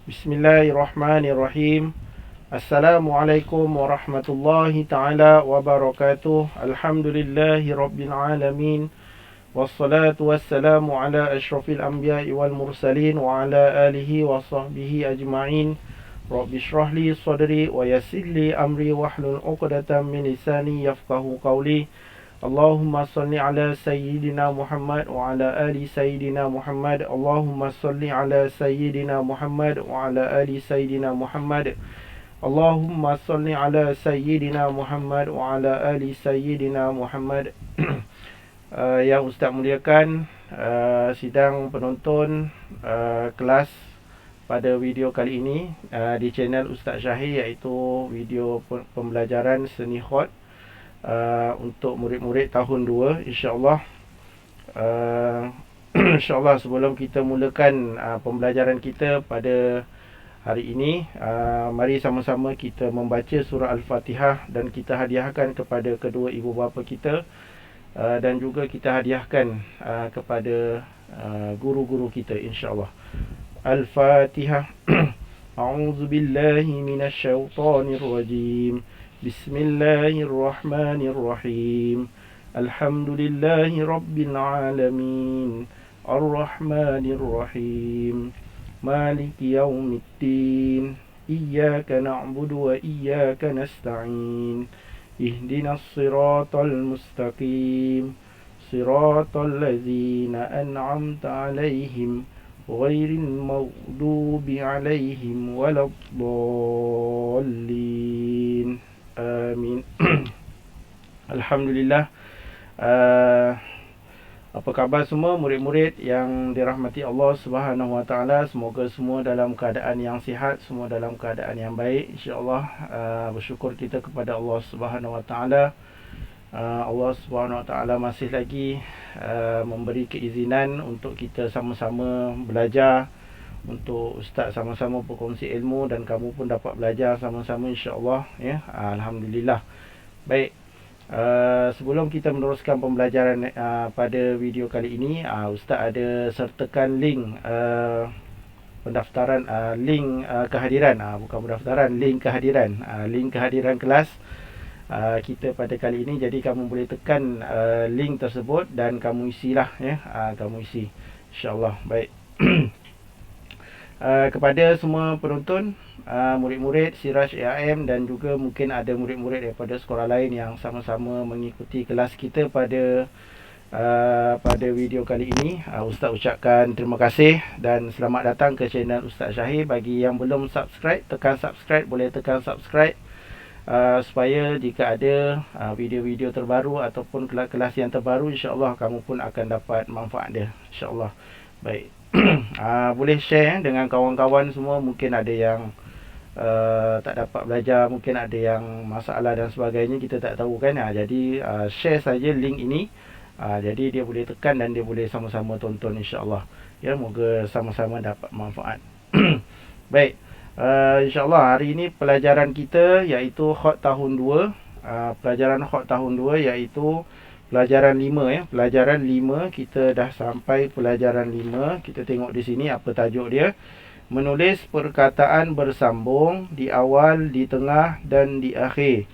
Bismillahirrahmanirrahim. Assalamualaikum warahmatullahi ta'ala wabarakatuh. Alhamdulillahi rabbil alamin. Wassalatu wassalamu ala ashrafil anbiya'i wal mursalin wa ala alihi wa sahbihi ajma'in. Rabbi shrah li sadri wa yassir li amri wahlul 'uqdatam min lisani yafqahu qawli. Allahumma salli ala sayyidina Muhammad wa ala ali sayyidina Muhammad. Allahumma salli ala sayyidina Muhammad wa ala ali sayyidina Muhammad. Allahumma salli ala sayyidina Muhammad wa ala ali sayyidina Muhammad. Yang Ustaz muliakan, sidang penonton kelas pada video kali ini di channel Ustaz Syahir, iaitu video pembelajaran seni khot untuk murid-murid tahun 2, insya-Allah. InsyaAllah sebelum kita mulakan pembelajaran kita pada hari ini, mari sama-sama kita membaca surah Al-Fatihah dan kita hadiahkan kepada kedua ibu bapa kita, dan juga kita hadiahkan kepada guru-guru kita, insya-Allah. Al-Fatihah. A'udzubillahi minasyaitonirrajim. Bismillahirrahmanirrahim. Alhamdulillahi rabbil alamin. Ar-Rahmanirrahim. Maliki yaumiddin. Iyyaka na'budu wa iyyaka nasta'in. Ihdinas siratal mustaqim. Siratal ladzina an'amta 'alaihim ghairil maghdubi 'alaihim waladdallin. Amin. Alhamdulillah. Apa khabar semua murid-murid yang dirahmati Allah Subhanahu Wa Taala? Semoga semua dalam keadaan yang sihat, semua dalam keadaan yang baik, insya-Allah. Bersyukur kita kepada Allah Subhanahu Wa Taala. Allah Subhanahu Wa Taala masih lagi memberi keizinan untuk kita sama-sama belajar, untuk Ustaz sama-sama berkongsi ilmu, dan kamu pun dapat belajar sama-sama, insya-Allah, ya. Alhamdulillah. Baik. Sebelum kita meneruskan pembelajaran pada video kali ini, Ustaz ada sertakan link pendaftaran, link kehadiran, bukan pendaftaran, link kehadiran, link kehadiran kelas kita pada kali ini. Jadi kamu boleh tekan link tersebut dan kamu isilah, ya. Kamu isi, insya-Allah. Baik. Kepada semua penonton, murid-murid Siraj AIM, dan juga mungkin ada murid-murid daripada sekolah lain yang sama-sama mengikuti kelas kita pada video kali ini, Ustaz ucapkan terima kasih dan selamat datang ke channel Ustaz Syahir. Bagi yang belum subscribe, tekan subscribe, boleh tekan subscribe, supaya jika ada video-video terbaru ataupun kelas-kelas yang terbaru, insya-Allah kamu pun akan dapat manfaat dia, insya-Allah. Baik. Boleh share dengan kawan-kawan semua. Mungkin ada yang tak dapat belajar, mungkin ada yang masalah dan sebagainya, kita tak tahu kan. Jadi share saja link ini, jadi dia boleh tekan dan dia boleh sama-sama tonton, insya-Allah. Ya, moga sama-sama dapat manfaat. Baik. InsyaAllah hari ini pelajaran kita iaitu khot tahun 2. Pelajaran khot tahun 2 iaitu pelajaran 5, ya. Pelajaran 5, kita dah sampai pelajaran 5. Kita tengok di sini apa tajuk dia. Menulis perkataan bersambung di awal, di tengah dan di akhir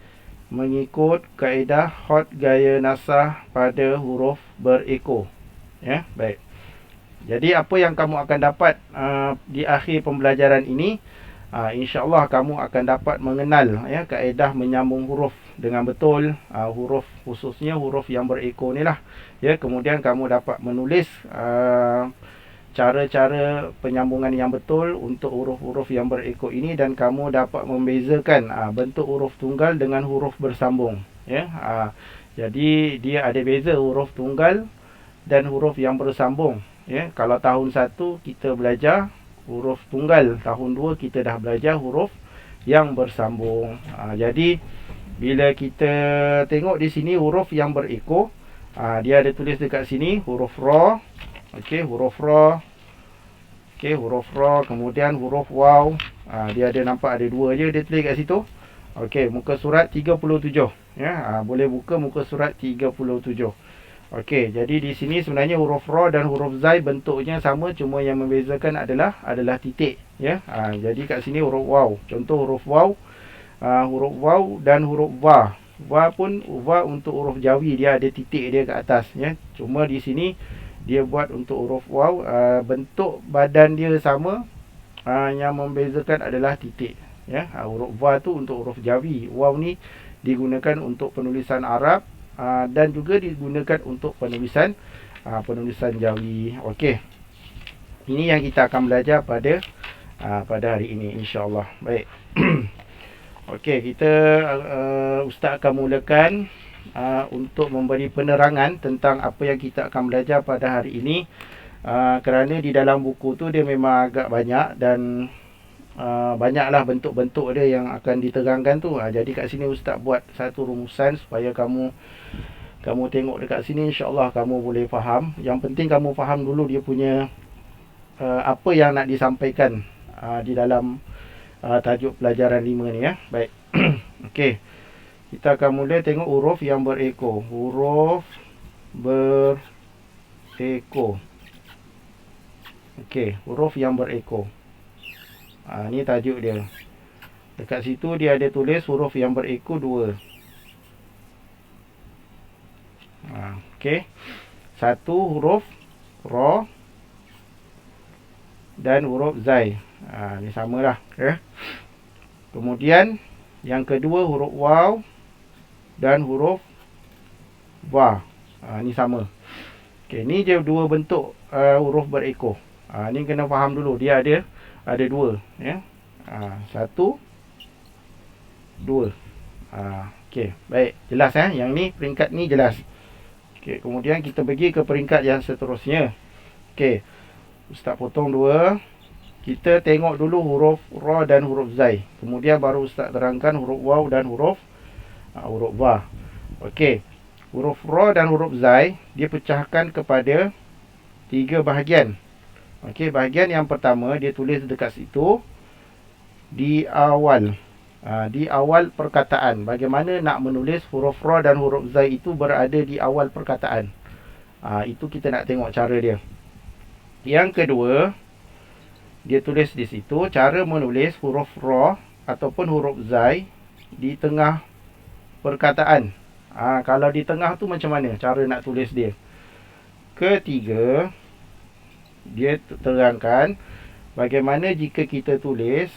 mengikut kaedah khot gaya nasah pada huruf berekor. Ya, baik. Jadi apa yang kamu akan dapat di akhir pembelajaran ini, insya-Allah kamu akan dapat mengenal, ya, kaedah menyambung huruf dengan betul, huruf, khususnya huruf yang berekor ni lah, ya. Kemudian kamu dapat menulis cara-cara penyambungan yang betul untuk huruf-huruf yang berekor ini, dan kamu dapat membezakan bentuk huruf tunggal dengan huruf bersambung, ya. Jadi dia ada beza huruf tunggal dan huruf yang bersambung, ya. Kalau tahun 1 kita belajar huruf tunggal, tahun 2 kita dah belajar huruf yang bersambung. Jadi bila kita tengok di sini huruf yang berekor, dia ada tulis dekat sini huruf ra. Okey, huruf ra. Okey, huruf ra, kemudian huruf waw. Dia ada, nampak ada dua je dia tulis kat situ. Okey, muka surat 37, ya. Boleh buka muka surat 37. Okey, jadi di sini sebenarnya huruf ra dan huruf zai bentuknya sama, cuma yang membezakan adalah titik, ya. Jadi kat sini huruf waw. Contoh huruf waw, huruf waw dan huruf va. Va pun untuk huruf Jawi, dia ada titik dia kat atas, ya. Cuma di sini dia buat untuk huruf waw, bentuk badan dia sama, yang membezakan adalah titik, ya. Huruf va tu untuk huruf Jawi, waw ni digunakan untuk penulisan Arab, dan juga digunakan untuk penulisan Jawi. Okey. Ini yang kita akan belajar pada hari ini, insya-Allah. Baik. Okey, kita Ustaz akan mulakan untuk memberi penerangan tentang apa yang kita akan belajar pada hari ini, kerana di dalam buku tu dia memang agak banyak dan banyaklah bentuk-bentuk dia yang akan diterangkan tu. Jadi kat sini Ustaz buat satu rumusan supaya kamu tengok dekat sini, insya-Allah kamu boleh faham. Yang penting kamu faham dulu dia punya apa yang nak disampaikan di dalam tajuk pelajaran 5 ni, ya. Baik. Okey. Kita akan mula tengok huruf yang berekor. Huruf berekor. Okey, huruf yang berekor. Ni tajuk dia. Dekat situ dia ada tulis huruf yang berekor 2. Okey. Satu huruf ra dan huruf zai. Ni samalah, ya. Kemudian yang kedua huruf waw dan huruf va. Ni sama. Okey, ni je dua bentuk huruf berekor. Ni kena faham dulu, dia ada dua, ya. Satu, dua. Okey, baik, jelas, ya. Yang ni peringkat ni jelas. Okey, kemudian kita pergi ke peringkat yang seterusnya. Okey, Ustaz potong dua. Kita tengok dulu huruf ra dan huruf zai. Kemudian baru Ustaz terangkan huruf waw dan huruf va. Okey. Huruf ra dan huruf zai dia pecahkan kepada 3 bahagian. Okey, bahagian yang pertama dia tulis dekat situ di awal. Di awal perkataan. Bagaimana nak menulis huruf ra dan huruf zai itu berada di awal perkataan. Itu kita nak tengok cara dia. Yang kedua, dia tulis di situ cara menulis huruf ra ataupun huruf zai di tengah perkataan. Kalau di tengah tu macam mana cara nak tulis dia. Ketiga, dia terangkan bagaimana jika kita tulis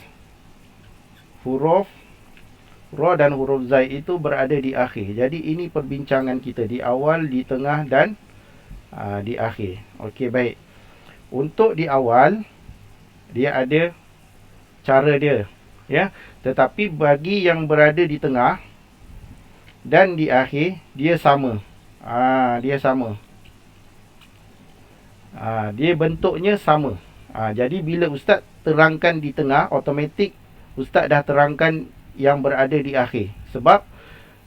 huruf ra dan huruf zai itu berada di akhir. Jadi ini perbincangan kita di awal, di tengah dan di akhir. Okey, baik. Untuk di awal dia ada cara dia, ya. Tetapi bagi yang berada di tengah dan di akhir dia sama. Dia sama. Dia bentuknya sama. Jadi bila Ustaz terangkan di tengah, automatik Ustaz dah terangkan yang berada di akhir. Sebab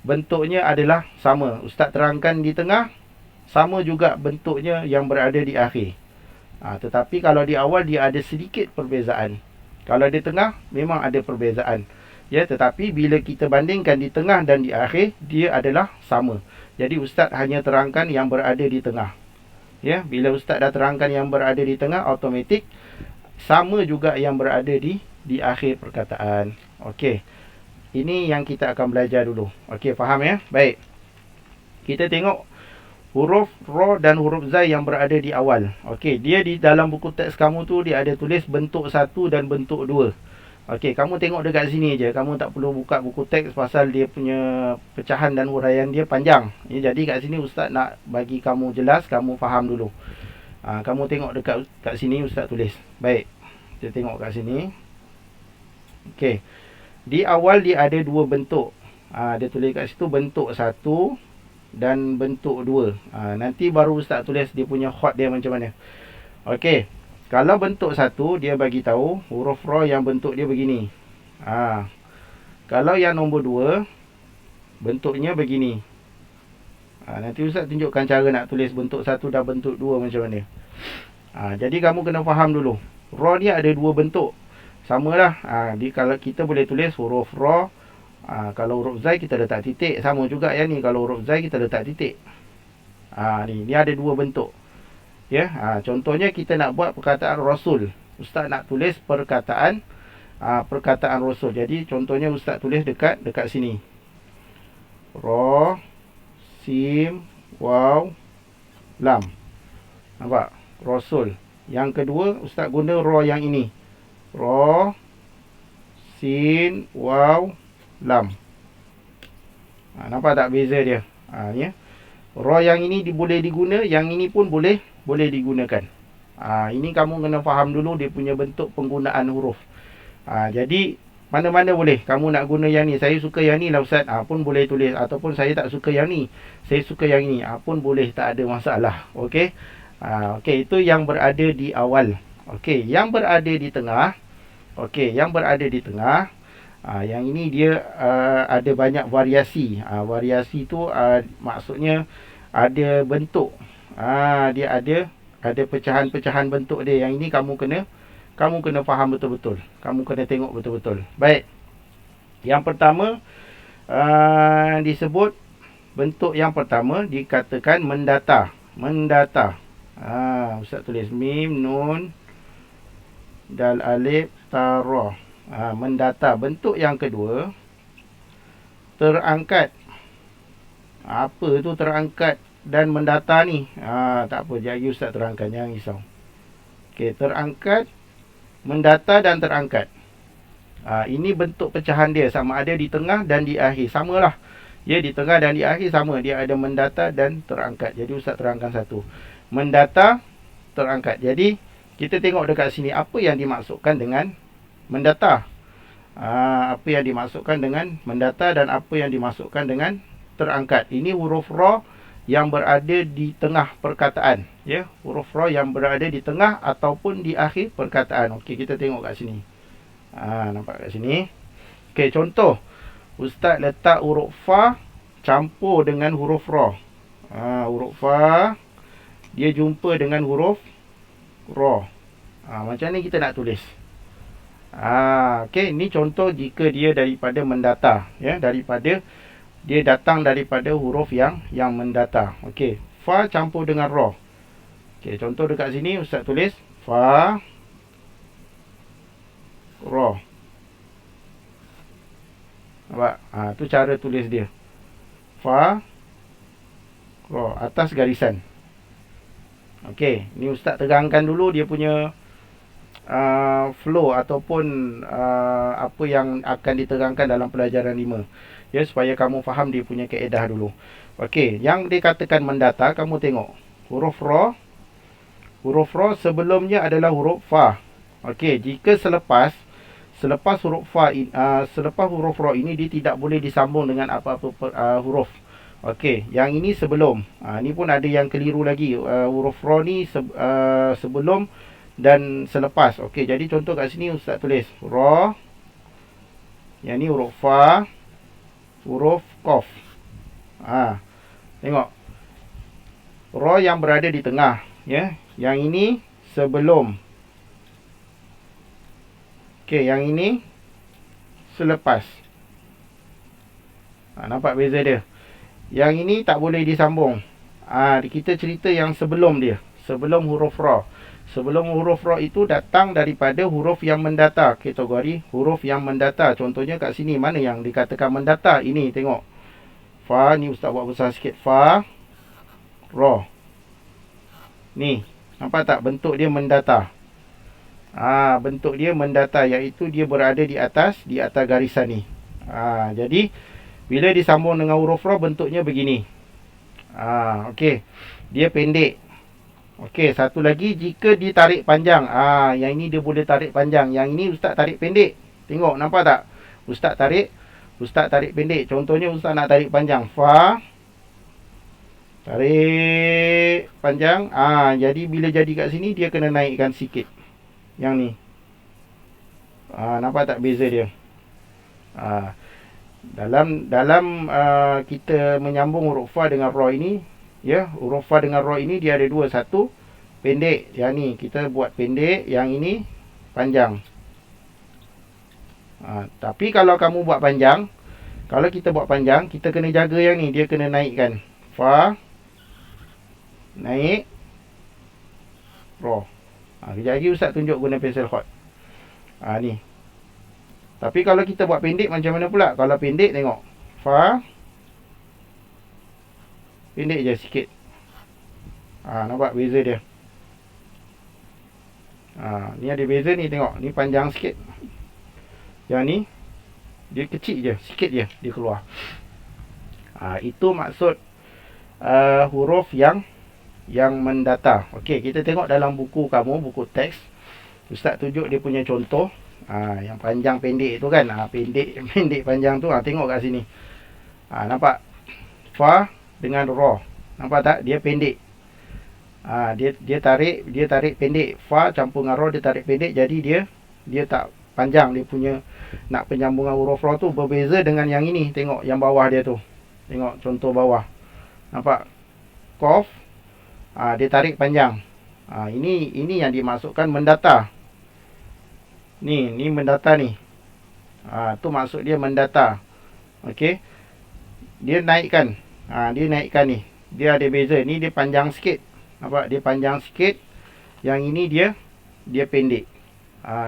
bentuknya adalah sama. Ustaz terangkan di tengah, sama juga bentuknya yang berada di akhir. Tetapi kalau di awal dia ada sedikit perbezaan. Kalau di tengah memang ada perbezaan. Ya, tetapi bila kita bandingkan di tengah dan di akhir, dia adalah sama. Jadi Ustaz hanya terangkan yang berada di tengah. Ya, bila Ustaz dah terangkan yang berada di tengah, automatik sama juga yang berada di akhir perkataan. Okey. Ini yang kita akan belajar dulu. Okey, faham, ya? Baik. Kita tengok huruf ra dan huruf zai yang berada di awal. Okey, dia di dalam buku teks kamu tu dia ada tulis bentuk 1 dan bentuk 2. Okey, kamu tengok dekat sini je. Kamu tak perlu buka buku teks pasal dia punya pecahan dan huraian dia panjang. Ya, jadi kat sini Ustaz nak bagi kamu jelas, kamu faham dulu. Kamu tengok dekat sini Ustaz tulis. Baik. Kita tengok kat sini. Okey. Di awal dia ada dua bentuk. Dia tulis kat situ bentuk 1 dan bentuk 2. Nanti baru Ustaz tulis dia punya khot dia macam mana. Okey. Kalau bentuk 1, dia bagi tahu huruf ra yang bentuk dia begini. Kalau yang nombor 2, bentuknya begini. Nanti Ustaz tunjukkan cara nak tulis bentuk 1 dan bentuk 2 macam mana. Jadi kamu kena faham dulu. Ra ni ada dua bentuk. Samalah. Kalau kita boleh tulis huruf ra, kalau huruf zai kita letak titik. Sama juga yang ni. Kalau huruf zai kita letak titik. Ni ada dua bentuk. Ya, contohnya kita nak buat perkataan Rasul. Ustaz nak tulis perkataan Rasul. Jadi contohnya Ustaz tulis dekat sini. Ra, Sim, Waw, Lam. Nampak? Rasul. Yang kedua Ustaz guna Ra yang ini. Ra, Sin, Waw, Lam. Nampak tak beza dia? Ya. Ra yang ini boleh diguna, yang ini pun boleh digunakan. Ini kamu kena faham dulu dia punya bentuk penggunaan huruf. Jadi mana-mana boleh. Kamu nak guna yang ni, saya suka yang ni lah Ustaz, pun boleh tulis. Ataupun saya tak suka yang ni, saya suka yang ni, pun boleh, tak ada masalah. Okey. Okey, itu yang berada di awal. Okey, yang berada di tengah. Okey, yang berada di tengah. Yang ini dia ada banyak variasi. Variasi tu maksudnya ada bentuk. Dia ada pecahan-pecahan bentuk dia. Yang ini kamu kena faham betul-betul. Kamu kena tengok betul-betul. Baik. Yang pertama disebut bentuk yang pertama dikatakan mendata. Mendata. Ustaz tulis mim, nun, dal, alif, ta, ra. Mendata. Bentuk yang kedua terangkat. Apa tu terangkat dan mendata ni? Tak apa, jadi Ustaz terangkan, jangan risau. Okey, terangkat, mendata dan terangkat. Ini bentuk pecahan dia, sama ada di tengah dan di akhir. Samalah. Ya, di tengah dan di akhir sama. Dia ada mendata dan terangkat. Jadi Ustaz terangkan satu. Mendata, terangkat. Jadi kita tengok dekat sini apa yang dimaksudkan dengan mendata. Apa yang dimaksudkan dengan mendata dan apa yang dimaksudkan dengan terangkat. Ini huruf Ra yang berada di tengah perkataan. Ya, huruf Ra yang berada di tengah ataupun di akhir perkataan. Okey, kita tengok kat sini. Nampak kat sini. Okey, contoh. Ustaz letak huruf Fa campur dengan huruf Ra. Huruf Fa dia jumpa dengan huruf Ra. Macam ni kita nak tulis. Okey, ini contoh jika dia daripada mendata, ya, daripada dia datang daripada huruf yang mendata. Okey, Fa campur dengan Ra. Okey, contoh dekat sini Ustaz tulis Fa, Ra. Nampak? Tu cara tulis dia. Fa, Ra, atas garisan. Okey, ni Ustaz terangkan dulu dia punya flow ataupun apa yang akan diterangkan dalam pelajaran 5. Ya, supaya kamu faham dia punya kaedah dulu. Okey, yang dikatakan mendata, kamu tengok. Huruf Ra. Huruf Ra sebelumnya adalah huruf Fa. Okey, jika selepas huruf Fa, selepas huruf Ra ini dia tidak boleh disambung dengan apa-apa huruf. Okey, yang ini sebelum. Ni pun ada yang keliru lagi. Huruf Ra ni sebelum dan selepas. Okey, jadi contoh kat sini Ustaz tulis Ra. Yang ni huruf Fa, huruf Qaf. Tengok. Ra yang berada di tengah, ya. Yang ini sebelum. Okey, yang ini selepas. Nampak beza dia? Yang ini tak boleh disambung. Kita cerita yang sebelum dia, sebelum huruf Ra. Sebelum huruf Ra itu datang daripada huruf yang mendata. Kategori huruf yang mendata. Contohnya kat sini, mana yang dikatakan mendata? Ini, tengok. Fa, ni Ustaz buat besar sikit. Fa, Ra. Ni, nampak tak? Bentuk dia mendata. Bentuk dia mendata, iaitu dia berada di atas garisan ni. Jadi, bila disambung dengan huruf Ra, bentuknya begini. Okey. Dia pendek. Okey, satu lagi jika ditarik panjang. Yang ini dia boleh tarik panjang. Yang ini Ustaz tarik pendek. Tengok, nampak tak? Ustaz tarik pendek. Contohnya Ustaz nak tarik panjang. Fa. Tarik panjang. Jadi bila jadi kat sini dia kena naikkan sikit. Yang ni. Nampak tak beza dia? Dalam kita menyambung huruf Fa dengan Ra ini, ya, huruf Fa dengan Ra ini dia ada dua. Satu pendek, yang ni kita buat pendek, yang ini panjang. Tapi kalau kamu buat panjang, kalau kita buat panjang, kita kena jaga yang ni, dia kena naikkan. Fa, naik, raw. Kejap lagi Ustaz tunjuk guna pensel hot. Ni. Tapi kalau kita buat pendek macam mana pula? Kalau pendek tengok. Fa. Pendek je sikit. Nampak beza dia. Ni ada beza ni, tengok. Ni panjang sikit. Yang ni dia kecil je, sikit je dia keluar. Itu maksud huruf yang mendata. Okey, kita tengok dalam buku kamu, buku teks. Ustaz tunjuk dia punya contoh. Yang panjang pendek tu kan. Pendek panjang tu. Tengok kat sini. Nampak? Fa dengan ra. Nampak tak? Dia pendek. Dia tarik pendek. Fa campur dengan ra, dia tarik pendek. Jadi dia tak panjang. Dia punya nak penyambungan huruf ra tu berbeza dengan yang ini. Tengok yang bawah dia tu. Tengok contoh bawah. Nampak? Qaf. Dia tarik panjang. Ini yang dimasukkan mendata. Ni mendata ni. Tu maksud dia mendata. Okey. Dia naikkan. Dia naikkan ni. Dia ada beza. Ni dia panjang sikit. Nampak? Dia panjang sikit. Yang ini dia pendek.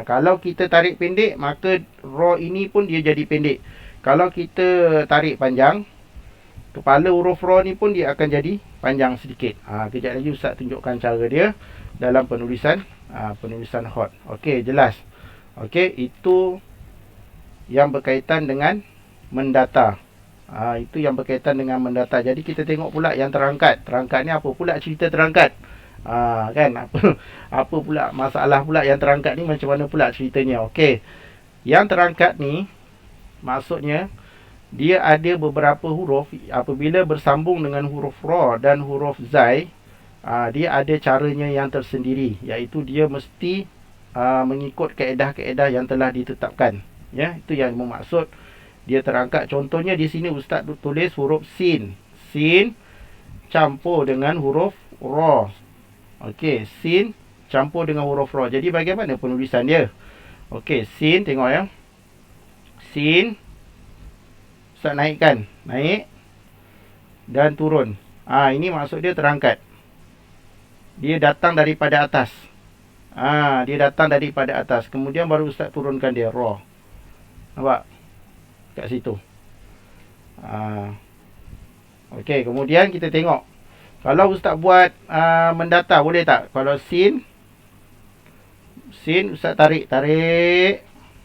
Kalau kita tarik pendek, maka ra ini pun dia jadi pendek. Kalau kita tarik panjang, kepala huruf ra ni pun dia akan jadi panjang sedikit. Kejap lagi Ustaz tunjukkan cara dia dalam penulisan hot. Okey, jelas. Okey, itu yang berkaitan dengan mendata. Itu yang berkaitan dengan mendata. Jadi kita tengok pula yang terangkat. Terangkat ni apa pula cerita terangkat? Kan apa pula masalah pula yang terangkat ni, macam mana pula ceritanya? Okey. Yang terangkat ni maksudnya dia ada beberapa huruf. Apabila bersambung dengan huruf ra dan huruf zai, dia ada caranya yang tersendiri, iaitu dia mesti mengikut kaedah-kaedah yang telah ditetapkan. Ya, itu yang bermaksud dia terangkat. Contohnya di sini Ustaz tulis huruf sin. Sin campur dengan huruf ra. Okey, sin campur dengan huruf ra. Jadi bagaimana penulisan dia? Okey, sin, tengok ya. Sin. Ustaz naikkan. Naik. Dan turun. Ini maksud dia terangkat. Dia datang daripada atas. Dia datang daripada atas. Kemudian baru Ustaz turunkan dia. Ra. Nampak? Kat situ. Okey, kemudian kita tengok. Kalau Ustaz buat mendata, boleh tak? Kalau sin, Ustaz tarik.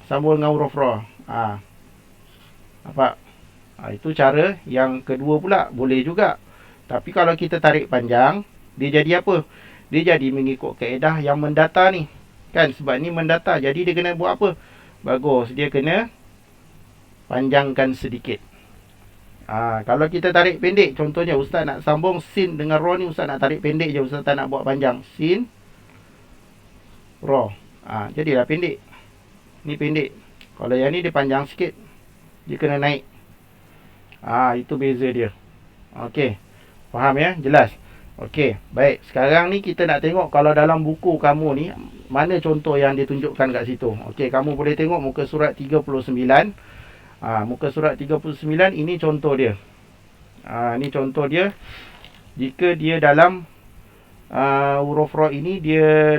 Sambung dengan huruf ra. Nampak? Itu cara yang kedua pula. Boleh juga. Tapi kalau kita tarik panjang, dia jadi apa? Dia jadi mengikut kaedah yang mendata ni. Kan? Sebab ni mendata. Jadi dia kena buat apa? Bagus. Dia kena panjangkan sedikit. Kalau kita tarik pendek, contohnya Ustaz nak sambung sin dengan ra ni, Ustaz nak tarik pendek je. Ustaz tak nak buat panjang. Sin, ra. Jadilah pendek. Ni pendek. Kalau yang ni dia panjang sikit. Dia kena naik. Itu beza dia. Okey. Faham ya? Jelas? Okey. Baik. Sekarang ni kita nak tengok kalau dalam buku kamu ni, mana contoh yang ditunjukkan kat situ. Okey. Kamu boleh tengok muka surat 39. Muka surat 39, ini contoh dia. Ini contoh dia. Jika dia dalam huruf ra ini, dia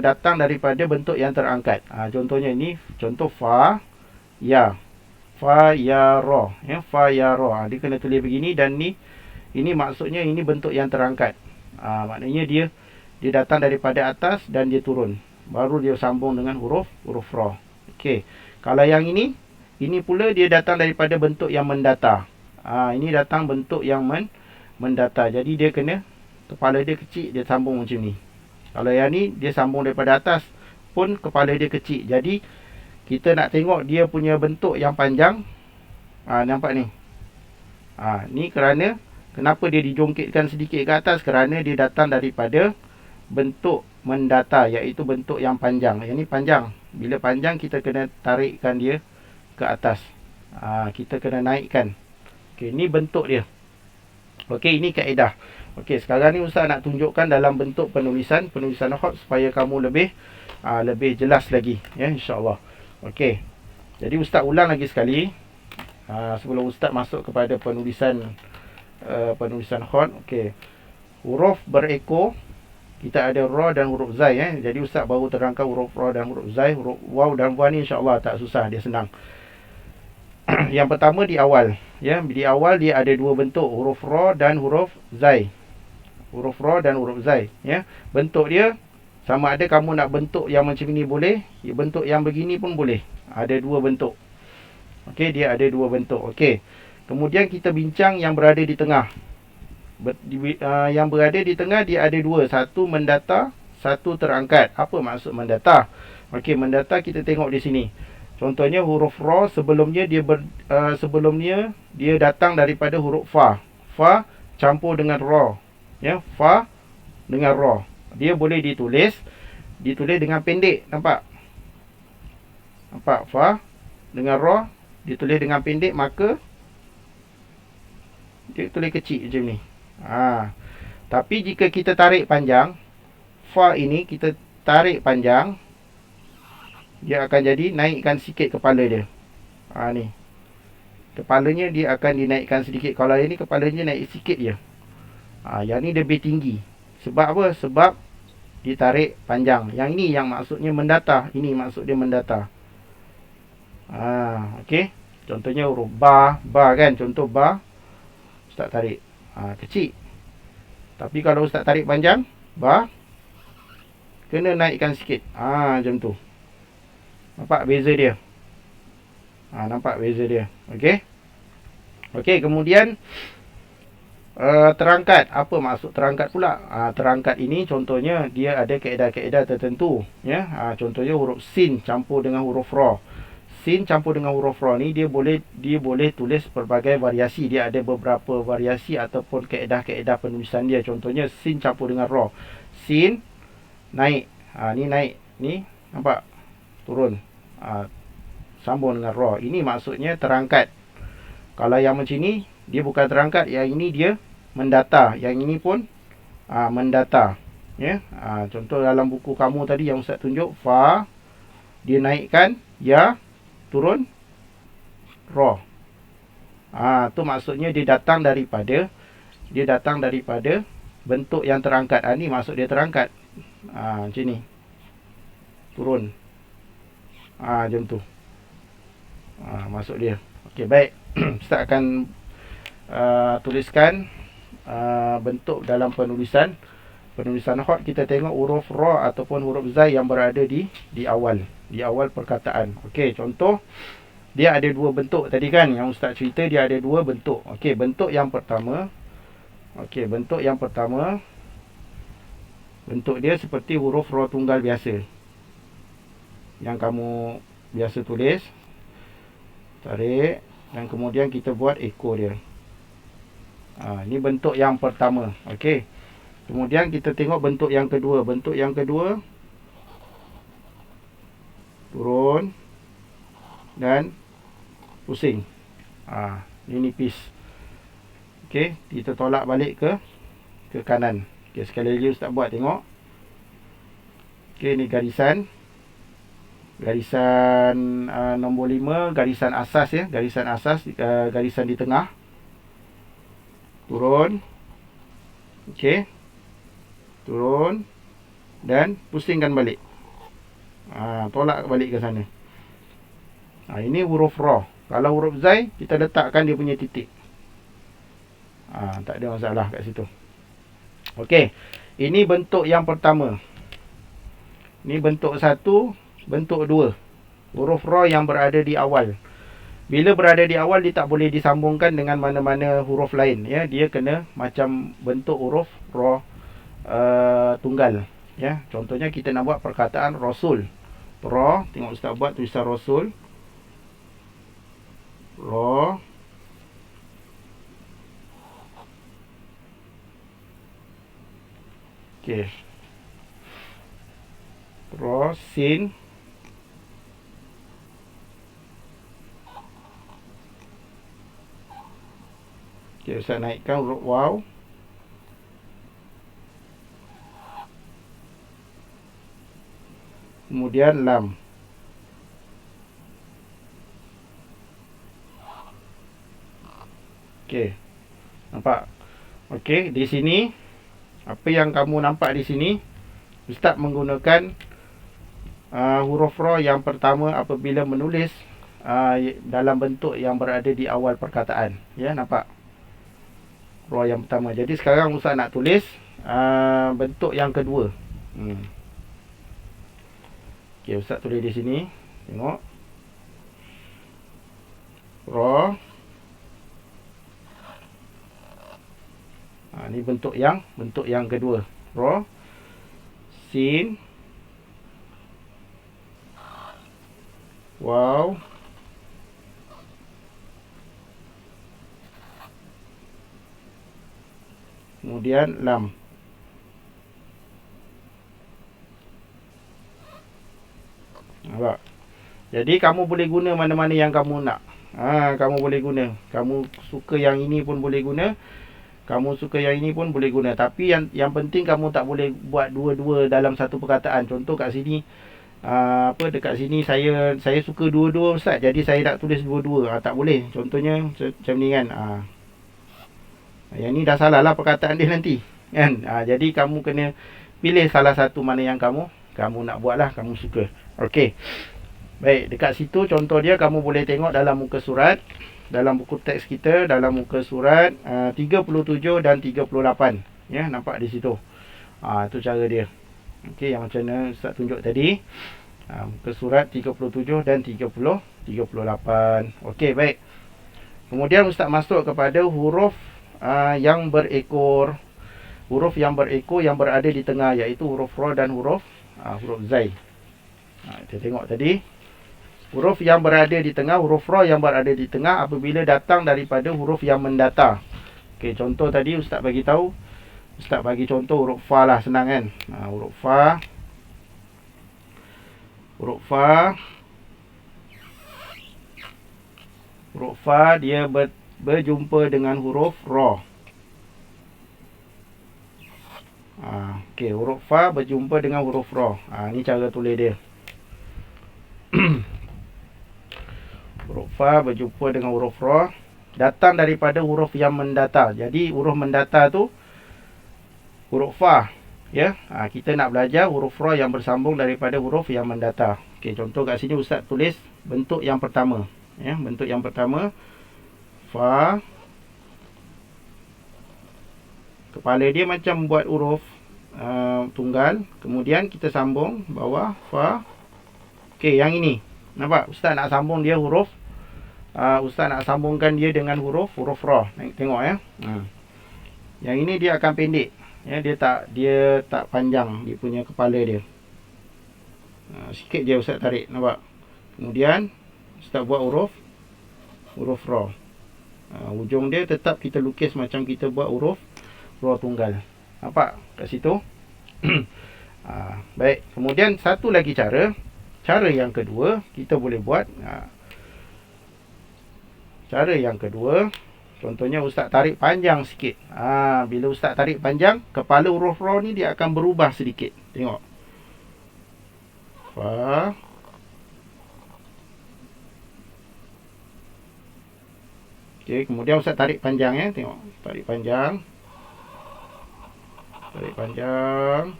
datang daripada bentuk yang terangkat. Contohnya ini, contoh fa, ya. Fa, ya, ra. Ya, fa, ya, ra. Dia kena tulis begini dan ini maksudnya ini bentuk yang terangkat. Maknanya dia datang daripada atas dan dia turun. Baru dia sambung dengan huruf ra. Okey. Kalau yang ini pula dia datang daripada bentuk yang mendata. Ini datang bentuk yang mendata. Jadi dia kena, kepala dia kecil, dia sambung macam ni. Kalau yang ni, dia sambung daripada atas pun kepala dia kecil. Jadi kita nak tengok dia punya bentuk yang panjang. Nampak ni. Ni kenapa dia dijongkitkan sedikit ke atas? Kerana dia datang daripada bentuk mendata, iaitu bentuk yang panjang. Yang ni panjang. Bila panjang, kita kena tarikkan dia ke atas. Kita kena naikkan. Okey, ni bentuk dia. Okey, ini kaedah. Okey, sekarang ni Ustaz nak tunjukkan dalam bentuk penulisan hot supaya kamu lebih jelas lagi, ya, insya-Allah. Okey. Jadi Ustaz ulang lagi sekali sebelum Ustaz masuk kepada penulisan hot. Okey. huruf berekor, kita ada ra dan huruf zai. Jadi Ustaz baru terangkan huruf ra dan huruf zai. Huruf waw dan wa ni insya-Allah tak susah, dia senang. Yang pertama di awal, ya, di awal dia ada dua bentuk, huruf ra dan huruf zai. Huruf ra dan huruf zai, ya. Bentuk dia sama ada kamu nak bentuk yang macam ini boleh, bentuk yang begini pun boleh. Ada dua bentuk. Okey, dia ada dua bentuk. Okey. Kemudian kita bincang yang berada di tengah. Yang berada di tengah dia ada dua, satu mendatar, satu terangkat. Apa maksud mendatar? Okey, mendatar kita tengok di sini. Contohnya huruf ra sebelumnya sebelumnya dia datang daripada huruf fa. Fa campur dengan ra. Ya, fa dengan ra. Dia boleh ditulis dengan pendek, nampak? Nampak fa dengan ra ditulis dengan pendek, maka dia tulis kecil macam ni. Tapi jika kita tarik panjang, fa ini kita tarik panjang, dia akan jadi naikkan sikit kepala dia. Ni. Kepalanya dia akan dinaikkan sedikit. Kalau ini kepalanya naik sikit je. Yang ni lebih tinggi. Sebab apa? Sebab ditarik panjang. Yang ini yang maksudnya mendatar. Ini maksud dia mendatar. Okey. Contohnya huruf ba kan. Contoh ba. Ustaz tarik. Kecil. Tapi kalau Ustaz tarik panjang, ba, kena naikkan sikit. Macam tu. Nampak beza dia? Nampak beza dia. Okey. Okey, kemudian terangkat. Apa maksud terangkat pula? Terangkat ini contohnya dia ada kaedah-kaedah tertentu, ya. Contohnya huruf sin campur dengan huruf ra. Sin campur dengan huruf ra ni dia boleh tulis pelbagai variasi. Dia ada beberapa variasi ataupun kaedah-kaedah penulisan dia. Contohnya sin campur dengan ra. Sin naik. Ni naik. Ni nampak? Turun. Sambung dengan ra. Ini maksudnya terangkat. Kalau yang macam ni dia bukan terangkat, yang ini dia mendatar. Yang ini pun mendatar, ya. Contoh dalam buku kamu tadi yang Ustaz tunjuk, fa dia naikkan, ya turun ra. Tu maksudnya dia datang daripada bentuk yang terangkat. Ni maksud dia terangkat. Macam ni. Turun. Macam tu. Maksud dia. Okey, baik. Ustaz akan tuliskan bentuk dalam penulisan hot. Kita tengok huruf ra ataupun huruf zai yang berada di awal perkataan. Okey, contoh dia ada dua bentuk tadi kan, yang Ustaz cerita dia ada dua bentuk. Okey, bentuk yang pertama. Bentuk dia seperti huruf ra tunggal biasa yang kamu biasa tulis. Tarik dan kemudian kita buat ekor dia. Ini bentuk yang pertama. Okey. Kemudian kita tengok bentuk yang kedua. Bentuk yang kedua, turun dan pusing. Ini nipis. Okey, kita tolak balik ke kanan. Okey, sekali lagi Ustaz buat, tengok. Okey, ni garisan nombor 5, garisan asas, ya. Garisan di tengah. Turun. Okey. Turun dan pusingkan balik. Tolak balik ke sana. Ini huruf ra. Kalau huruf zai, kita letakkan dia punya titik. Tak ada masalah kat situ. Okey. Ini bentuk yang pertama. Ini bentuk 1, bentuk 2. Huruf ra yang berada di awal. Bila berada di awal, dia tak boleh disambungkan dengan mana-mana huruf lain, ya. Dia kena macam bentuk huruf ra tunggal, ya. Contohnya kita nak buat perkataan rasul. Ra, tengok Ustaz buat tulisan rasul. Ra. Okey. Ra, sin. Okey, Ustaz naikkan huruf waw. Kemudian lam. Okey. Nampak? Okey, di sini Apa yang kamu nampak di sini, Ustaz menggunakan huruf ra yang pertama apabila menulis dalam bentuk yang berada di awal perkataan. Ya, nampak? Ra yang pertama. Jadi sekarang Ustaz nak tulis bentuk yang kedua. Okey, Ustaz tulis di sini. Tengok. Ra. Ni bentuk yang kedua. Ra. Sin. Waw. Kemudian lam. Nampak? Jadi kamu boleh guna mana-mana yang kamu nak. Kamu boleh guna. Kamu suka yang ini pun boleh guna. Kamu suka yang ini pun boleh guna. Tapi yang penting kamu tak boleh buat dua-dua dalam satu perkataan. Contoh kat sini, dekat sini saya suka dua-dua Ustaz. Jadi saya nak tulis dua-dua. Tak boleh. Contohnya macam ni kan. Yang ni dah salah lah perkataan dia nanti. Kan? Jadi kamu kena pilih salah satu mana yang kamu nak buat lah. Kamu suka. Okey. Baik, dekat situ contoh dia kamu boleh tengok dalam muka surat, dalam buku teks kita, dalam muka surat 37 dan 38. Ya, nampak di situ. Itu cara dia. Okey, yang macam mana Ustaz tunjuk tadi. Muka surat 37 dan 38. Okey, baik. Kemudian Ustaz masuk kepada huruf yang berekor. Huruf yang berekor yang berada di tengah, iaitu huruf ra dan huruf zai. Kita tengok tadi. Huruf yang berada di tengah, huruf ra yang berada di tengah apabila datang daripada huruf yang mendata. Okey, contoh tadi Ustaz bagi tahu. Ustaz bagi contoh huruf fa lah, senang kan? Huruf fa. Huruf fa. Huruf fa dia berjumpa dengan huruf ra. Okey, huruf fa berjumpa dengan huruf ra. Ni cara tulis dia. Huruf fa berjumpa dengan huruf ra, datang daripada huruf yang mendata. Jadi huruf mendata tu huruf fa. Ya, kita nak belajar huruf ra yang bersambung daripada huruf yang mendata. Okey, contoh kat sini Ustaz tulis bentuk yang pertama. Ya, bentuk yang pertama fa. Kepala dia macam buat huruf tunggal. Kemudian kita sambung bawah fa. Okey, yang ini. Nampak? Ustaz nak sambung dia huruf. Ustaz nak sambungkan dia dengan huruf ra. Tengok ya. Yang ini dia akan pendek. Ya, dia tak panjang dia punya kepala dia. Sikit je Ustaz tarik, nampak? Kemudian Ustaz buat huruf ra. Ujung dia tetap kita lukis macam kita buat huruf ra tunggal. Nampak kat situ? Baik, kemudian satu lagi cara yang kedua kita boleh buat. Cara yang kedua, contohnya Ustaz tarik panjang sikit. Bila Ustaz tarik panjang, kepala huruf ra ni dia akan berubah sedikit. Tengok. Fa. Okey, kemudian Ustaz tarik panjang ya. Tengok, tarik panjang. Tarik panjang.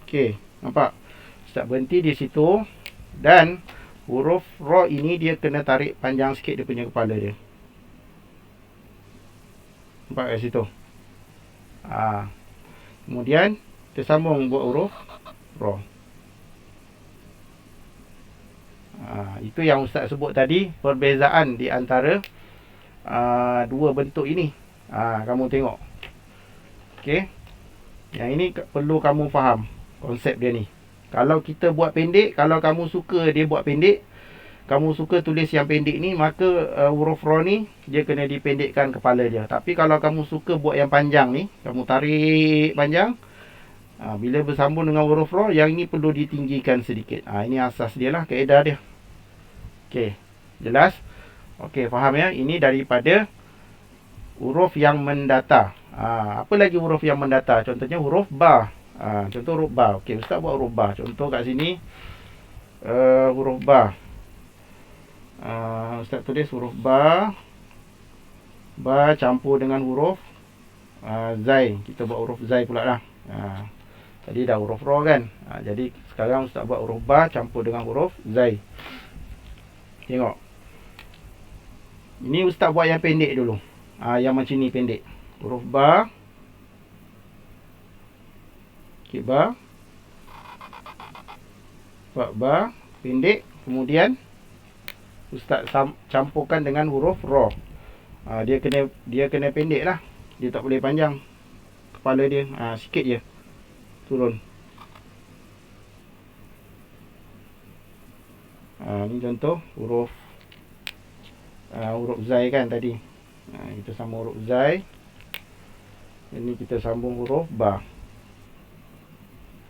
Okey, nampak? Ustaz berhenti di situ. Dan huruf ra ini dia kena tarik panjang sikit dia punya kepala dia. Nampak kat situ. Kemudian kita sambung buat huruf ra. Itu yang Ustaz sebut tadi, perbezaan di antara dua bentuk ini. Kamu tengok. Okey. Yang ini perlu kamu faham konsep dia ni. Kalau kita buat pendek, kalau kamu suka dia buat pendek, kamu suka tulis yang pendek ni, maka huruf ra ni dia kena dipendekkan kepala dia. Tapi kalau kamu suka buat yang panjang ni, kamu tarik panjang, bila bersambung dengan huruf ra, yang ini perlu ditinggikan sedikit. Ini asas dia lah, kaedah dia. Okey, jelas? Okey, faham ya? Ini daripada huruf yang mendata. Apa lagi huruf yang mendata? Contohnya huruf ba. Contoh huruf ba. Okey, Ustaz buat huruf ba. Contoh kat sini huruf ba. Ustaz tulis huruf ba. Ba campur dengan huruf Zai. Kita buat huruf Zai pula lah. Tadi dah huruf Ra kan. Jadi sekarang Ustaz buat huruf Ba campur dengan huruf Zai. Tengok. Ini Ustaz buat yang pendek dulu. Yang macam ni pendek. Huruf Ba. Okay, Ba. Buat Ba pendek. Kemudian Ustaz campurkan dengan huruf Ra. Dia kena pendek lah. Dia tak boleh panjang. Kepala dia sikit je turun. Ni contoh huruf Zai kan tadi. Kita sambung huruf Zai. Ini kita sambung huruf Ba.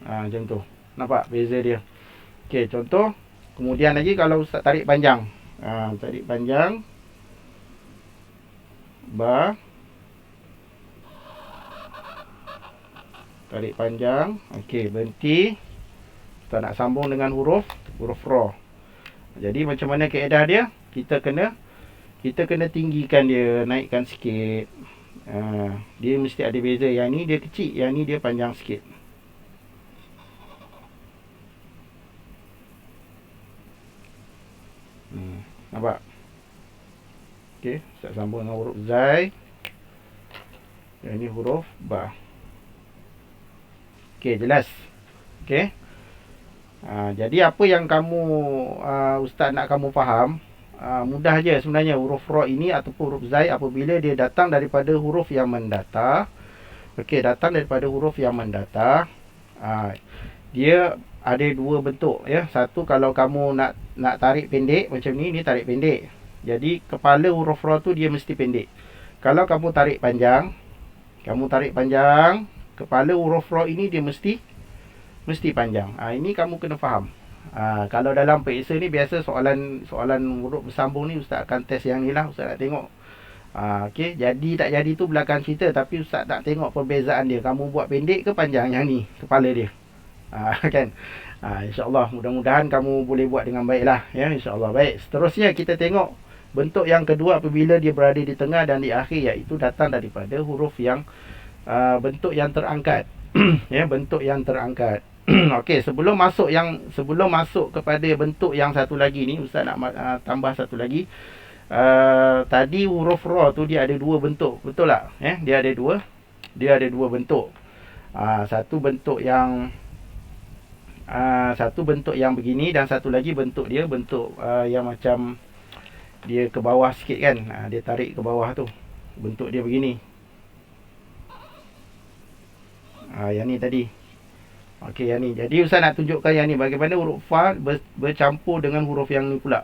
Macam tu. Nampak beza dia. Okey, contoh. Kemudian lagi kalau Ustaz tarik panjang. Tarik panjang. Ba. Tarik panjang. Okey, berhenti. Kita nak sambung dengan huruf Ra. Jadi macam mana kaedah dia? Kita kena tinggikan dia, naikkan sikit. Dia mesti ada beza. Yang ni dia kecil, yang ni dia panjang sikit. Nampak? Okey, saya sambung dengan huruf Zai. Yang ni huruf Ba. Okey, jelas. Okey. Jadi apa yang kamu Ustaz nak kamu faham, mudah je sebenarnya. Huruf Ra ini ataupun huruf Zai apabila dia datang daripada huruf yang mendatar. Okey, datang daripada huruf yang mendatar. Dia ada dua bentuk ya. Satu, kalau kamu nak tarik pendek macam ni tarik pendek. Jadi kepala huruf Ra tu dia mesti pendek. Kalau kamu tarik panjang, kepala huruf Ra ini dia mesti panjang. Ini kamu kena faham. Kalau dalam periksa ni biasa soalan huruf bersambung ni Ustaz akan test yang ni lah. Ustaz nak tengok. Okey, jadi tak jadi tu belakang cerita, tapi Ustaz tak tengok perbezaan dia. Kamu buat pendek ke panjang yang ni kepala dia. Kan? InsyaAllah mudah-mudahan kamu boleh buat dengan baik lah ya, insyaAllah. Baik, seterusnya kita tengok bentuk yang kedua apabila dia berada di tengah dan di akhir, iaitu datang daripada huruf yang bentuk yang terangkat. Ya, bentuk yang terangkat. Okey, sebelum masuk kepada bentuk yang satu lagi ni, Ustaz nak tambah satu lagi. Tadi huruf Ra tu dia ada dua bentuk, betul tak? Dia ada dua bentuk. Satu bentuk yang begini, dan satu lagi bentuk yang macam dia ke bawah sikit kan. Dia tarik ke bawah tu. Bentuk dia begini. Yang ni tadi. Okey, yang ni. Jadi Ustaz nak tunjukkan yang ni, bagaimana huruf Fa bercampur dengan huruf yang ni pula.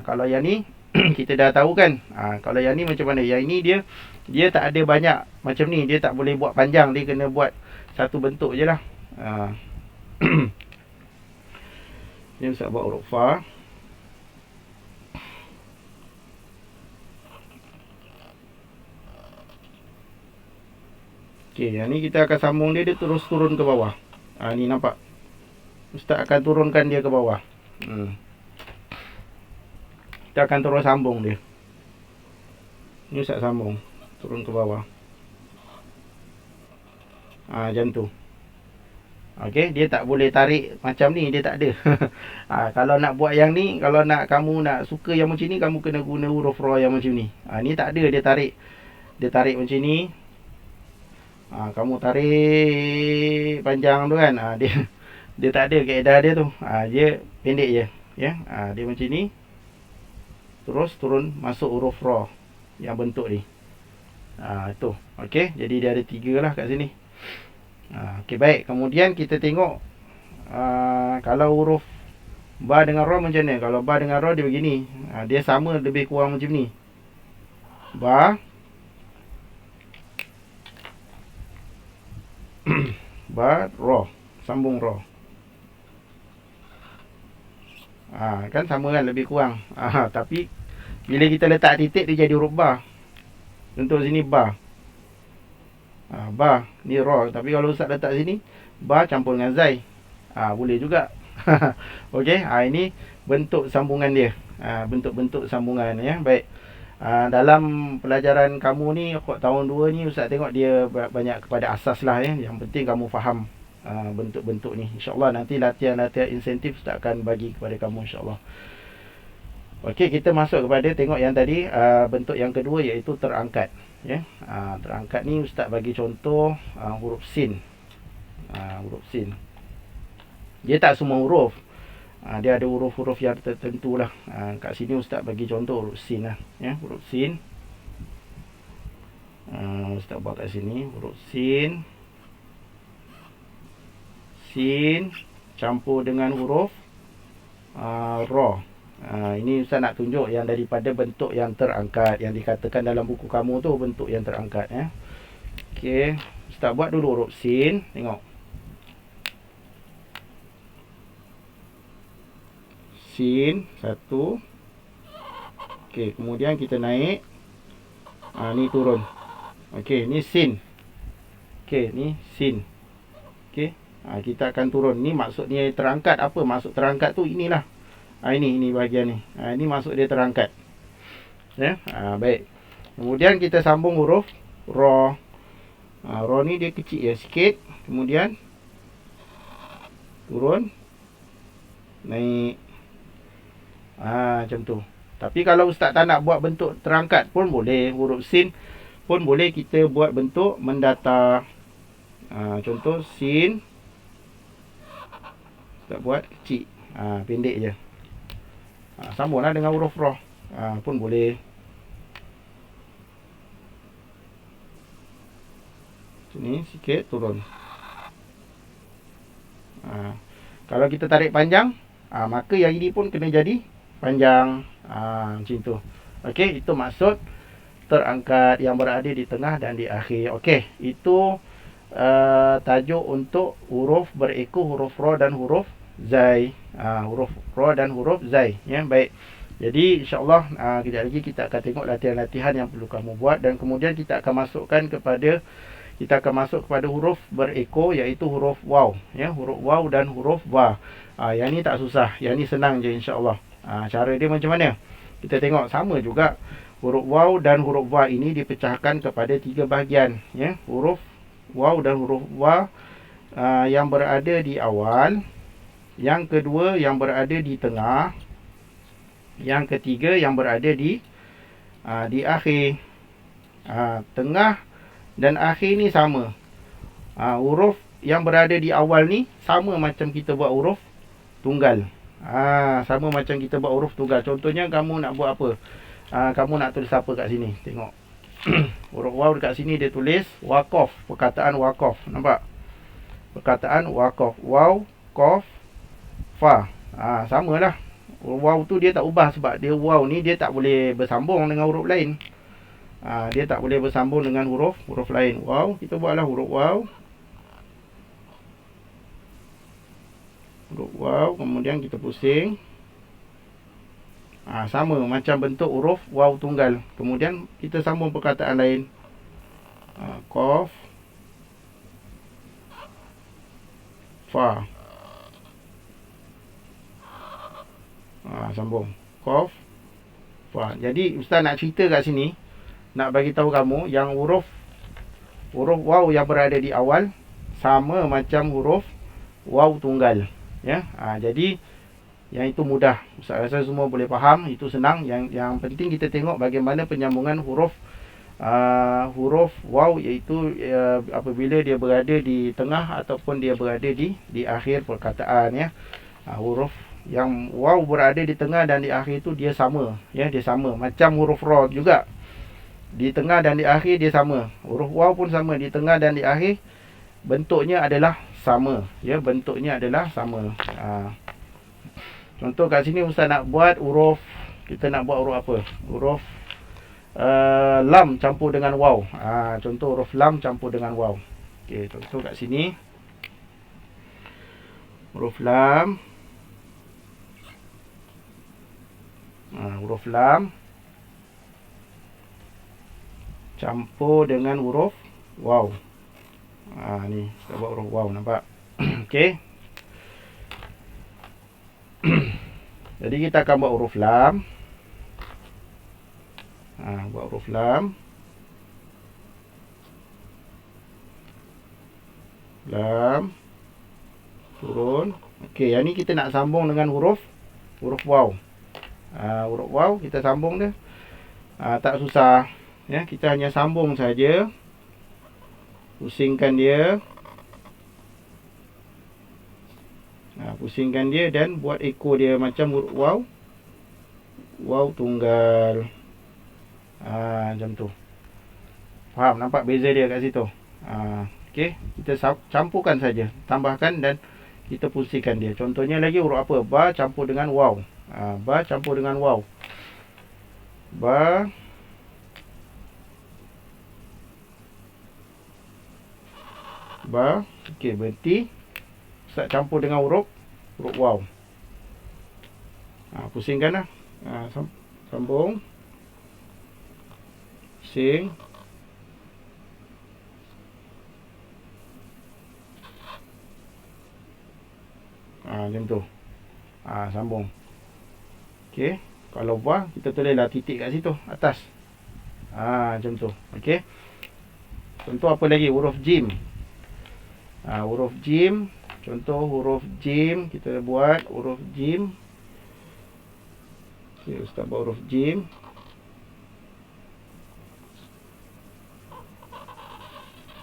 Kalau yang ni kita dah tahu kan. Kalau yang ni macam mana? Yang ini dia tak ada banyak macam ni. Dia tak boleh buat panjang. Dia kena buat satu bentuk je lah. Ni Ustaz buat huruf Fa. Okey, yang ni kita akan sambung dia terus turun ke bawah. Ni nampak. Ustaz akan turunkan dia ke bawah. Kita akan terus sambung dia. Ni Ustaz sambung turun ke bawah. Macam tu. Okey, dia tak boleh tarik macam ni, dia tak ada. Kalau nak buat yang ni, kalau kamu nak suka yang macam ni, kamu kena guna huruf Ra yang macam ni. Ni tak ada, dia tarik macam ni. Kamu tarik panjang tu kan. Dia tak ada kaedah dia tu. Dia pendek je ya. Dia macam ni. Terus turun masuk huruf Ra yang bentuk ni. Itu. Okey, jadi dia ada 3 lah kat sini. Okey, baik. Kemudian kita tengok kalau huruf Ba dengan Ra macam mana. Kalau Ba dengan Ra dia begini. Dia sama lebih kurang macam ni. Ba. Ba, Ra. Sambung Ra. Kan sama kan, lebih kurang. Tapi bila kita letak titik dia jadi huruf Ba. Contoh sini Ba. Ba ni Ra. Tapi kalau Ustaz letak sini Ba campur dengan Zai, boleh juga. Okey, ini bentuk sambungan dia. Bentuk-bentuk sambungan ya. Baik. Dalam pelajaran kamu ni tahun 2 ni, Ustaz tengok dia banyak kepada asas lah ya. Yang penting kamu faham bentuk-bentuk ni. InsyaAllah nanti latihan-latihan insentif Ustaz akan bagi kepada kamu insyaAllah. Okey, kita masuk kepada tengok yang tadi, bentuk yang kedua iaitu terangkat ya. Terangkat ni Ustaz bagi contoh huruf sin. Huruf sin. Dia tak semua huruf. Dia ada huruf-huruf yang tertentu lah. Kat sini Ustaz bagi contoh huruf sin lah ya. Huruf sin. Ustaz buat kat sini huruf sin. Sin campur dengan huruf ra. Ini Ustaz nak tunjuk yang daripada bentuk yang terangkat, yang dikatakan dalam buku kamu tu bentuk yang terangkat ya. Okey, Ustaz buat dulu huruf sin. Tengok. Sin satu. Okey, kemudian kita naik. Ni turun. Okey, ni sin. Okey, ni sin. Okey, kita akan turun. Ni maksud dia terangkat apa? Maksud terangkat tu inilah. Ini bahagian ni. Ini maksud dia terangkat. Ya, baik. Kemudian kita sambung huruf ra. Ra ni dia kecil ya sikit. Kemudian turun. Naik. Macam tu. Tapi kalau Ustaz tak nak buat bentuk terangkat pun boleh. Huruf sin pun boleh kita buat bentuk mendatar. Contoh sin. Ustaz buat kecil. Pendek je. Sambunglah dengan huruf ra. Pun boleh. Sini sikit turun. Kalau kita tarik panjang, maka yang ini pun kena jadi panjang. Macam tu. Okey, itu maksud terangkat yang berada di tengah dan di akhir. Okey, itu tajuk untuk huruf berekor, huruf ra dan huruf zai. Huruf ra dan huruf zai ya. Baik. Jadi insya-Allah kejap lagi kita akan tengok latihan-latihan yang perlu kamu buat, dan kemudian kita akan masuk kepada huruf berekor iaitu huruf waw ya, huruf waw dan huruf wa. Yang ni tak susah, yang ni senang je insya-Allah. Cara dia macam mana? Kita tengok sama juga. Huruf waw dan huruf wa ini dipecahkan kepada 3 bahagian ya. Huruf waw dan huruf wa yang berada di awal, yang kedua yang berada di tengah, yang ketiga yang berada di akhir. Tengah dan akhir ni sama. Huruf yang berada di awal ni sama macam kita buat huruf tunggal. Sama macam kita buat huruf tunggal. Contohnya kamu nak buat apa? Kamu nak tulis apa kat sini? Tengok. Huruf waw dekat sini dia tulis waqaf. Perkataan waqaf. Nampak? Perkataan waqaf. Waw, qaf, fa. Samalah. Waw tu dia tak ubah sebab dia waw ni dia tak boleh bersambung dengan huruf lain. Dia tak boleh bersambung dengan huruf lain. Waw, kita buatlah huruf waw. Huruf waw, kemudian kita pusing. Sama macam bentuk huruf waw tunggal. Kemudian kita sambung perkataan lain. Qaf, fa. Sambung. Qaf, fa. Jadi Ustaz nak cerita kat sini, nak bagi tahu kamu yang huruf waw yang berada di awal sama macam huruf waw tunggal ya. Jadi yang itu mudah. Ustaz rasa semua boleh faham, itu senang. Yang penting kita tengok bagaimana penyambungan huruf waw, iaitu apabila dia berada di tengah ataupun dia berada di akhir perkataan ya. Huruf yang waw berada di tengah dan di akhir itu dia sama ya, dia sama macam huruf ra juga. Di tengah dan di akhir dia sama. Huruf waw pun sama, di tengah dan di akhir bentuknya adalah sama ya, bentuknya adalah sama. Contoh kat sini Ustaz nak buat huruf, kita nak buat huruf apa? Huruf lam campur dengan waw. Contoh huruf lam campur dengan waw. Okey, contoh kat sini huruf lam. Huruf lam campur dengan huruf waw. Ni kita buat huruf waw, nampak? Okey. Jadi kita akan buat huruf lam. Buat huruf lam. Lam. Turun. Okey, yang ni kita nak sambung dengan huruf waw. Huruf waw kita sambung dia. Tak susah. Ya, kita hanya sambung saja. Pusingkan dia. Pusingkan dia dan buat ekor dia macam huruf waw. Waw tunggal. Macam tu. Faham? Nampak beza dia kat situ? Okey, kita campurkan saja. Tambahkan dan kita pusingkan dia. Contohnya lagi huruf apa? Ba campur dengan waw. Ba campur dengan waw. Ba. Ba. Okey, berhenti. Ustaz campur dengan huruf waw. Pusingkan lah. Sambung. Pusing. Macam tu. Sambung. Okey. Kalau ba, kita tulislah titik kat situ atas. Macam tu. Okey. Contoh apa lagi? Huruf jim. Huruf jim. Contoh huruf jim. Kita buat huruf jim. Okey, Ustaz buat huruf jim.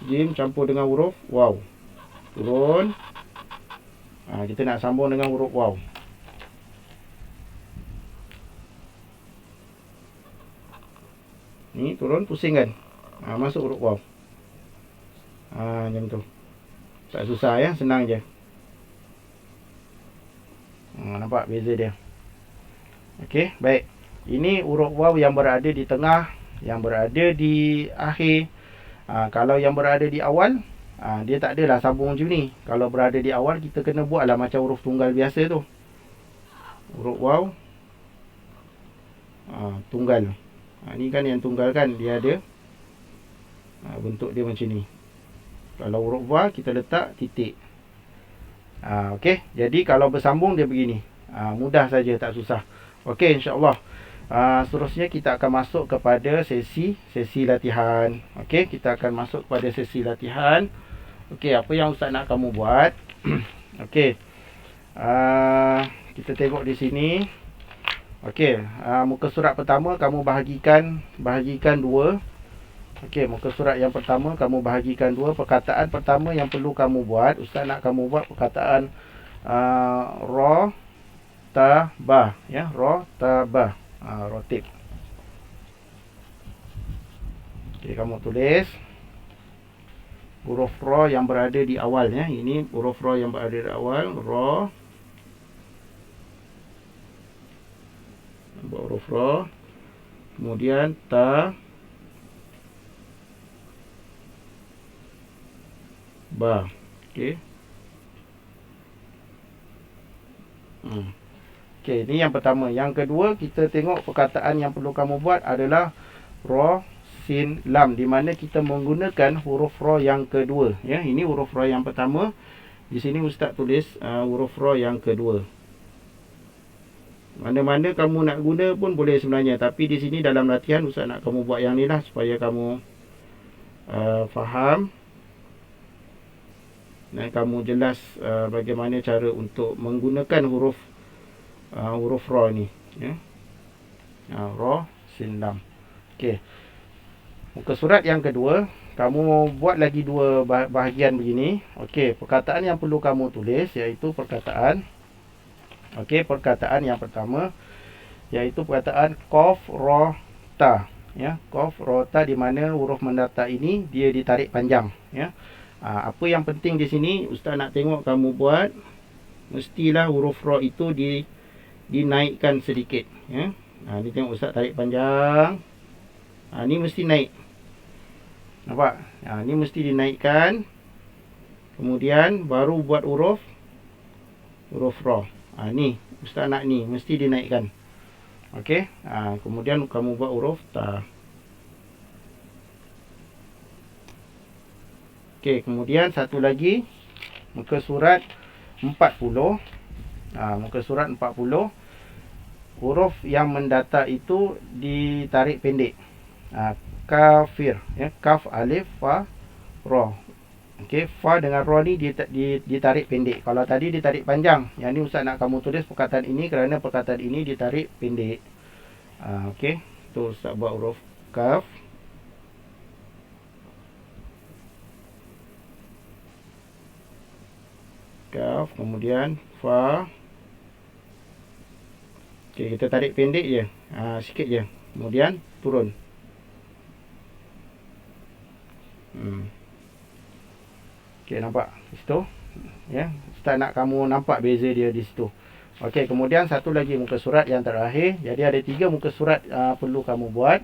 Jim campur dengan huruf waw. Turun. Kita nak sambung dengan huruf waw. Ni turun, pusingkan. Masuk huruf waw. Macam tu. Tak susah ya, senang je. Nampak beza dia. Okey, baik. Ini huruf waw yang berada di tengah, yang berada di akhir. Kalau yang berada di awal, dia tak adalah sambung macam ni. Kalau berada di awal, kita kena buatlah macam huruf tunggal biasa tu. Huruf waw. Tunggal. Ni kan yang tunggal kan, dia ada bentuk dia macam ni. Kalau huruf wa, kita letak titik. Okey, jadi kalau bersambung dia begini. Mudah saja, tak susah. Okey, insya-Allah. Seterusnya kita akan masuk kepada sesi latihan. Okey, kita akan masuk kepada sesi latihan. Okey, apa yang Ustaz nak kamu buat? Okey. Kita tengok di sini. Okey, muka surat pertama kamu bahagikan dua. Okey, muka surat yang pertama kamu bahagikan dua. Perkataan pertama yang perlu kamu buat, Ustaz nak kamu buat perkataan ra ta ba, ya, ra ta ba. Rotip. Okey, kamu tulis huruf ra yang berada di awal, ya. Ini huruf ra yang berada di awal, ra. Buat huruf ra. Kemudian ta ba. Okey. Okey, ini yang pertama. Yang kedua, kita tengok perkataan yang perlu kamu buat adalah ra, sin, lam, di mana kita menggunakan huruf ra yang kedua, ya. Ini huruf ra yang pertama. Di sini Ustaz tulis huruf ra yang kedua. Mana-mana kamu nak guna pun boleh sebenarnya, tapi di sini dalam latihan Ustaz nak kamu buat yang ni lah supaya kamu faham dan kamu jelas bagaimana cara untuk menggunakan huruf ra ni, ya. Ra, sin, lam. Okey. Muka surat yang kedua, kamu buat lagi dua bahagian begini. Okey, perkataan yang perlu kamu tulis iaitu perkataan. Okey, perkataan yang pertama iaitu perkataan qaf ra ta, ya. Qaf ra ta, di mana huruf mendata ini dia ditarik panjang, ya. Apa yang penting di sini Ustaz nak tengok kamu buat, mestilah huruf ra itu dinaikkan sedikit, ya. Ni tengok Ustaz tarik panjang. Ni mesti naik. Nampak? Ni mesti dinaikkan. Kemudian baru buat huruf ra. Ni Ustaz nak ni mesti dinaikkan. Okey. Kemudian kamu buat huruf ta. Okey, kemudian satu lagi muka surat 40. Muka surat 40, huruf yang mendata itu ditarik pendek, Kafir, ya, kaf alif fa ra. Okey, fa dengan ra ni ditarik pendek. Kalau tadi ditarik panjang, yang ni ustaz nak kamu tulis perkataan ini kerana perkataan ini ditarik pendek. Okey, tu ustaz buat huruf kaf. Kaf, kemudian fa. Okey, kita tarik pendek je. Sikit je. Kemudian turun. Okey, nampak di situ? Ya, ustaz nak kamu nampak beza dia di situ. Okey, kemudian satu lagi muka surat yang terakhir. Jadi ada 3 muka surat perlu kamu buat.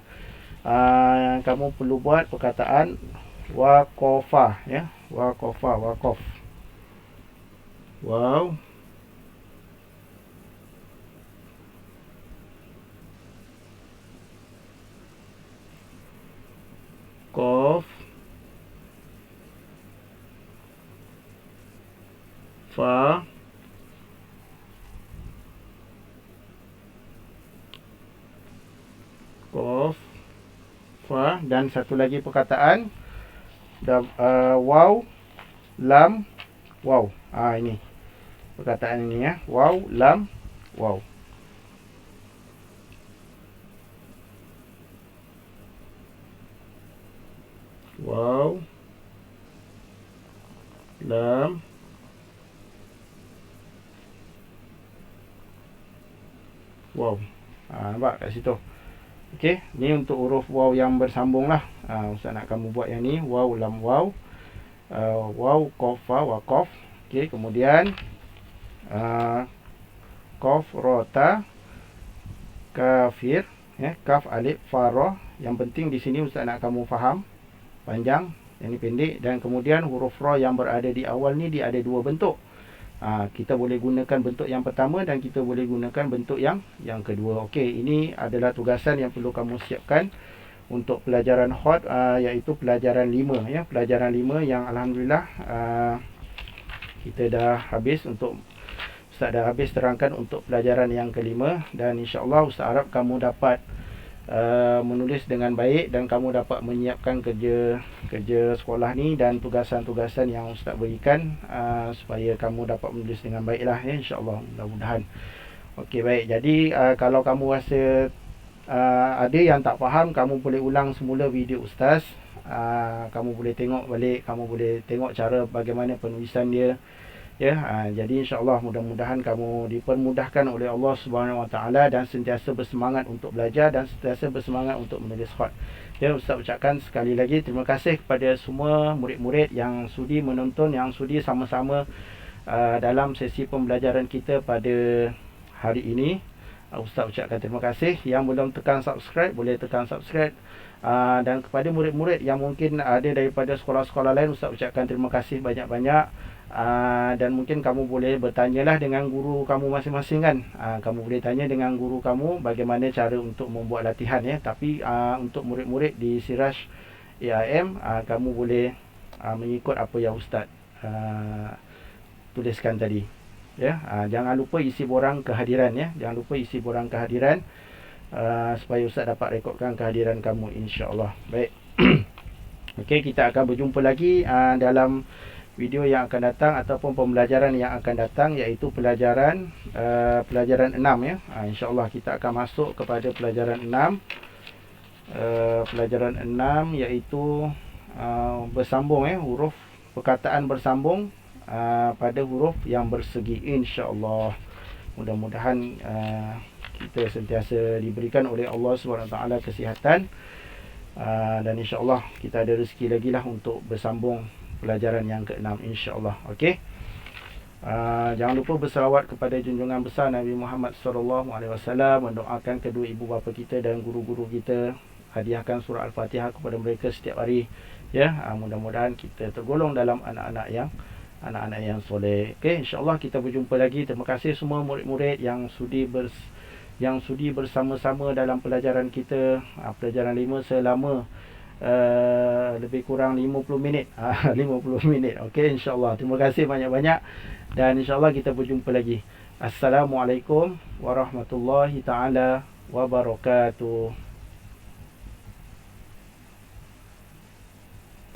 Kamu perlu buat perkataan waqafa, ya. Waqafa, waqaf. Wow. Qaf fa qaf fa, dan satu lagi perkataan waw lam waw. Ini perkataan ini, ya, waw lam waw. Waw lam waw. Nampak kat situ. Okey, ni untuk huruf waw yang bersambung lah. Ustaz nak kamu buat yang ni, waw lam waw, waw qaf fa waqaf. Okey, kemudian qaf ra ta kafir, ya, kaf alif fa ra. Yang penting di sini ustaz nak kamu faham panjang, yang ni pendek, dan kemudian huruf ra yang berada di awal ni dia ada 2 bentuk. Kita boleh gunakan bentuk yang pertama dan kita boleh gunakan bentuk yang kedua. Okey, ini adalah tugasan yang perlu kamu siapkan untuk pelajaran hot, iaitu pelajaran 5, ya. Pelajaran 5 yang alhamdulillah kita dah habis untuk ustaz dah habis terangkan untuk pelajaran yang kelima, dan insya-Allah ustaz harap kamu dapat menulis dengan baik dan kamu dapat menyiapkan kerja sekolah ni dan tugasan-tugasan yang ustaz berikan, supaya kamu dapat menulis dengan baiklah, ya, insya-Allah, mudah-mudahan. Okey, baik. Jadi kalau kamu rasa ada yang tak faham, kamu boleh ulang semula video ustaz. Kamu boleh tengok balik, kamu boleh tengok cara bagaimana penulisan dia, ya. Jadi insya-Allah mudah-mudahan kamu dipermudahkan oleh Allah Subhanahu Wa Taala dan sentiasa bersemangat untuk belajar dan sentiasa bersemangat untuk menulis khat. Ya, ustaz ucapkan sekali lagi terima kasih kepada semua murid-murid yang sudi menonton, yang sudi sama-sama dalam sesi pembelajaran kita pada hari ini. Ustaz ucapkan terima kasih. Yang belum tekan subscribe, boleh tekan subscribe. Dan kepada murid-murid yang mungkin ada daripada sekolah-sekolah lain, ustaz ucapkan terima kasih banyak-banyak. Dan mungkin kamu boleh bertanyalah dengan guru kamu masing-masing, kan. Kamu boleh tanya dengan guru kamu bagaimana cara untuk membuat latihan, ya. Tapi untuk murid-murid di Siraj AIM, kamu boleh mengikut apa yang ustaz tuliskan tadi, ya. Jangan lupa isi borang kehadiran, ya. Jangan lupa isi borang kehadiran, supaya ustaz dapat rekodkan kehadiran kamu, insya-Allah. Baik. Okey, kita akan berjumpa lagi dalam video yang akan datang ataupun pembelajaran yang akan datang, iaitu pelajaran 6, ya. Insya-Allah kita akan masuk kepada pelajaran 6. Pelajaran 6 iaitu bersambung, ya, huruf perkataan bersambung pada huruf yang bersegi, insya-Allah. Mudah-mudahan kita sentiasa diberikan oleh Allah SWT kesihatan, dan insya-Allah kita ada rezeki lagi lah untuk bersambung pelajaran yang ke-6, insya-Allah. Okey. Jangan lupa berselawat kepada junjungan besar Nabi Muhammad SAW, mendoakan kedua ibu bapa kita dan guru-guru kita, hadiahkan surah Al-Fatihah kepada mereka setiap hari, ya. Mudah-mudahan kita tergolong dalam anak-anak yang soleh. Okey, insya-Allah kita berjumpa lagi. Terima kasih semua murid-murid yang sudi bersama-sama dalam pelajaran kita, pelajaran 5 selama lebih kurang 50 minit. 50 minit. Okey, insya-Allah. Terima kasih banyak-banyak dan insya-Allah kita berjumpa lagi. Assalamualaikum warahmatullahi taala wabarakatuh.